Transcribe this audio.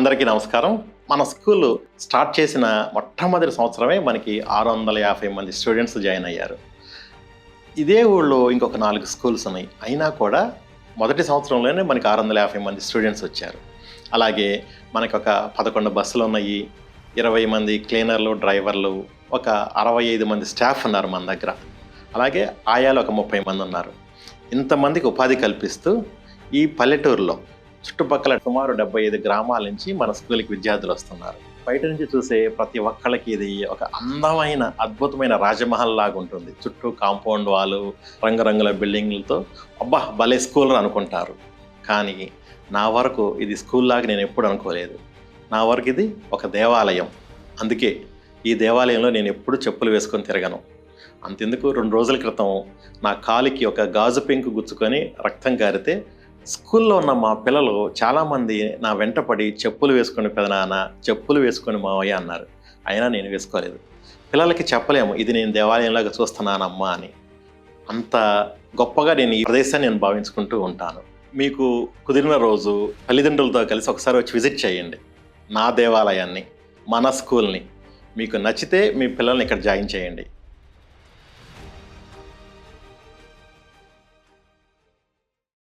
అందరికీ నమస్కారం. మన స్కూలు స్టార్ట్ చేసిన మొట్టమొదటి సంవత్సరమే మనకి 650 మంది స్టూడెంట్స్ జాయిన్ అయ్యారు. ఇదే ఊళ్ళో ఇంకొక 4 స్కూల్స్ ఉన్నాయి. అయినా కూడా మొదటి సంవత్సరంలోనే మనకి 650 మంది స్టూడెంట్స్ వచ్చారు. అలాగే మనకొక 11 బస్సులు ఉన్నాయి, 20 మంది క్లీనర్లు, డ్రైవర్లు, ఒక 65 మంది స్టాఫ్ ఉన్నారు మన దగ్గర. అలాగే ఆయాలు ఒక 30 మంది ఉన్నారు. ఇంతమందికి ఉపాధి కల్పిస్తూ ఈ పల్లెటూరులో చుట్టుపక్కల సుమారు 75 గ్రామాల నుంచి మన స్కూల్కి విద్యార్థులు వస్తున్నారు. బయట నుంచి చూసే ప్రతి ఒక్కళ్ళకి ఇది ఒక అందమైన అద్భుతమైన రాజమహల్ లాగా ఉంటుంది. చుట్టూ కాంపౌండ్ వాళ్ళు, రంగురంగుల బిల్డింగ్లతో అబ్బా భలే స్కూల్ అనుకుంటారు. కానీ నా వరకు ఇది స్కూల్ లాగా నేను ఎప్పుడు అనుకోలేదు. నా వరకు ఇది ఒక దేవాలయం. అందుకే ఈ దేవాలయంలో నేను ఎప్పుడు చెప్పులు వేసుకొని తిరగను. అంతెందుకు 2 రోజుల క్రితం నా కాలికి ఒక గాజు పెంకు గుచ్చుకొని రక్తం కారితే స్కూల్లో ఉన్న మా పిల్లలు చాలామంది నా వెంట పడి చెప్పులు వేసుకొని పెదనాన్న, చెప్పులు వేసుకొని మావయ్య అన్నారు. అయినా నేను వేసుకోలేదు. పిల్లలకి చెప్పలేము ఇది నేను దేవాలయంలాగా చూస్తున్నానమ్మా అని. అంత గొప్పగా నేను ఈ ప్రదేశాన్ని నేను భావించుకుంటూ ఉంటాను. మీకు కుదిరిన రోజు తల్లిదండ్రులతో కలిసి ఒకసారి వచ్చి విజిట్ చేయండి నా దేవాలయాన్ని, మన స్కూల్ని. మీకు నచ్చితే మీ పిల్లల్ని ఇక్కడ జాయిన్ చేయండి.